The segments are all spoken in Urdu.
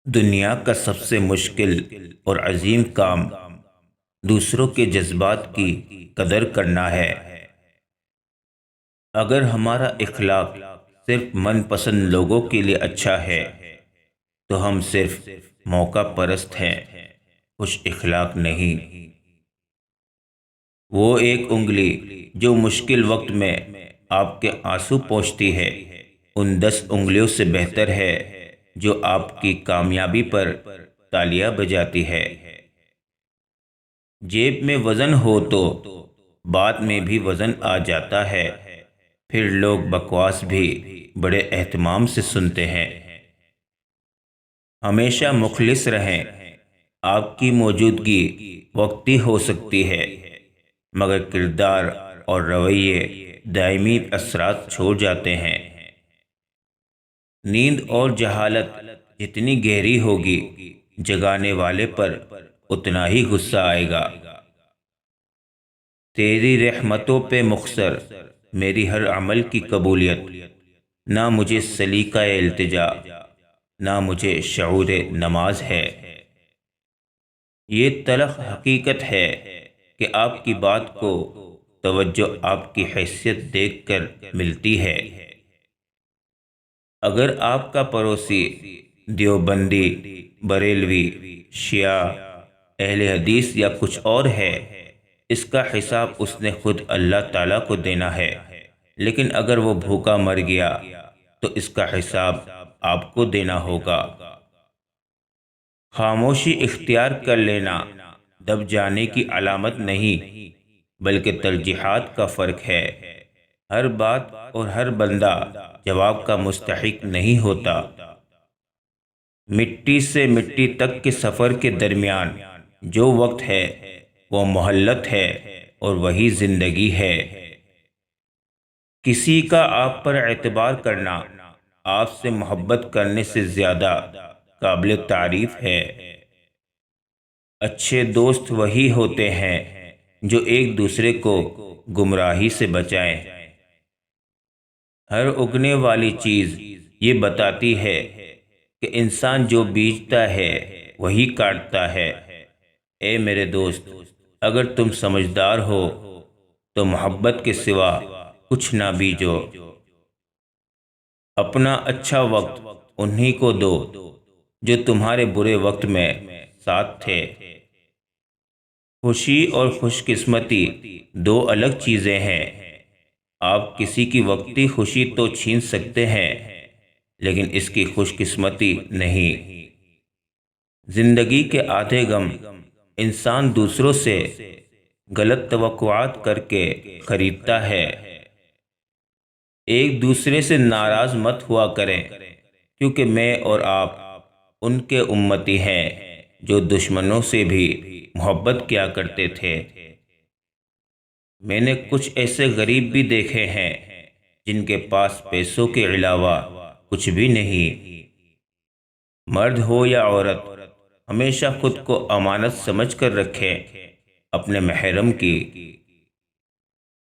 دنیا کا سب سے مشکل اور عظیم کام دوسروں کے جذبات کی قدر کرنا ہے۔ اگر ہمارا اخلاق صرف من پسند لوگوں کے لیے اچھا ہے تو ہم صرف موقع پرست ہیں، خوش اخلاق نہیں۔ وہ ایک انگلی جو مشکل وقت میں آپ کے آنسو پوچھتی ہے، ان 10 انگلیوں سے بہتر ہے جو آپ کی کامیابی پر تالیاں بجاتی ہے۔ جیب میں وزن ہو تو بات میں بھی وزن آ جاتا ہے، پھر لوگ بکواس بھی بڑے اہتمام سے سنتے ہیں۔ ہمیشہ مخلص رہیں۔ آپ کی موجودگی وقتی ہو سکتی ہے، مگر کردار اور رویے دائمی اثرات چھوڑ جاتے ہیں۔ نیند اور جہالت جتنی گہری ہوگی، جگانے والے پر اتنا ہی غصہ آئے گا۔ تیری رحمتوں پہ مختصر میری ہر عمل کی قبولیت، نہ مجھے سلیقہ التجا نہ مجھے شعور نماز ہے۔ یہ تلخ حقیقت ہے کہ آپ کی بات کو توجہ آپ کی حیثیت دیکھ کر ملتی ہے۔ اگر آپ کا پڑوسی دیوبندی، بریلوی، شیعہ، اہل حدیث یا کچھ اور ہے، اس کا حساب اس نے خود اللہ تعالیٰ کو دینا ہے، لیکن اگر وہ بھوکا مر گیا تو اس کا حساب آپ کو دینا ہوگا۔ خاموشی اختیار کر لینا دب جانے کی علامت نہیں، بلکہ ترجیحات کا فرق ہے۔ ہر بات اور ہر بندہ جواب کا مستحق نہیں ہوتا۔ مٹی سے مٹی تک کے سفر کے درمیان جو وقت ہے وہ مہلت ہے، اور وہی زندگی ہے۔ کسی کا آپ پر اعتبار کرنا آپ سے محبت کرنے سے زیادہ قابل تعریف ہے۔ اچھے دوست وہی ہوتے ہیں جو ایک دوسرے کو گمراہی سے بچائیں۔ ہر اگنے والی چیز یہ بتاتی ہے کہ انسان جو بیجتا ہے وہی کاٹتا ہے۔ اے میرے دوست، اگر تم سمجھدار ہو تو محبت کے سوا کچھ نہ بیجو۔ اپنا اچھا وقت انہی کو دو جو تمہارے برے وقت میں ساتھ تھے۔ خوشی اور خوش قسمتی دو الگ چیزیں ہیں۔ آپ کسی کی وقتی خوشی تو چھین سکتے ہیں، لیکن اس کی خوش قسمتی نہیں۔ زندگی کے آدھے غم انسان دوسروں سے غلط توقعات کر کے خریدتا ہے۔ ایک دوسرے سے ناراض مت ہوا کریں، کیونکہ میں اور آپ ان کے امتی ہیں جو دشمنوں سے بھی محبت کیا کرتے تھے۔ میں نے کچھ ایسے غریب بھی دیکھے ہیں جن کے پاس پیسوں کے علاوہ کچھ بھی نہیں۔ مرد ہو یا عورت، ہمیشہ خود کو امانت سمجھ کر رکھیں اپنے محرم کی۔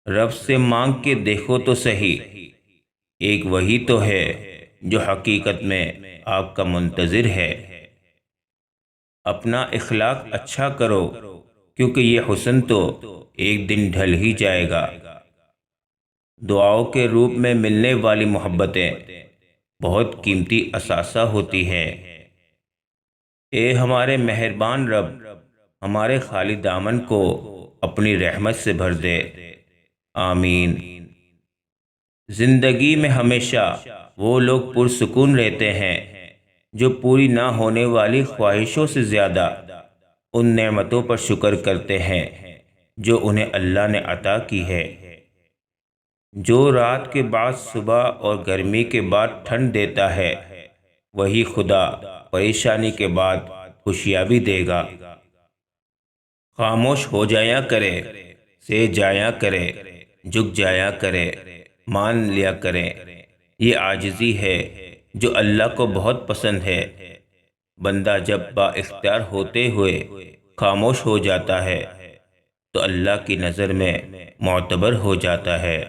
رب سے مانگ کے دیکھو تو صحیح، ایک وہی تو ہے جو حقیقت میں آپ کا منتظر ہے۔ اپنا اخلاق اچھا کرو، کیونکہ یہ حسن تو ایک دن ڈھل ہی جائے گا۔ دعاؤں کے روپ میں ملنے والی محبتیں بہت قیمتی اثاثہ ہوتی ہے۔ اے ہمارے مہربان رب، ہمارے خالی دامن کو اپنی رحمت سے بھر دے، آمین۔ زندگی میں ہمیشہ وہ لوگ پرسکون رہتے ہیں جو پوری نہ ہونے والی خواہشوں سے زیادہ ان نعمتوں پر شکر کرتے ہیں جو انہیں اللہ نے عطا کی ہے۔ جو رات کے بعد صبح اور گرمی کے بعد ٹھنڈ دیتا ہے، وہی خدا پریشانی کے بعد خوشیاں بھی دے گا۔ خاموش ہو جایا کرے، سہ جایا کرے، جھک جایا کرے، مان لیا کرے۔ یہ عاجزی ہے جو اللہ کو بہت پسند ہے۔ بندہ جب با اختیار ہوتے ہوئے خاموش ہو جاتا ہے تو اللہ کی نظر میں معتبر ہو جاتا ہے۔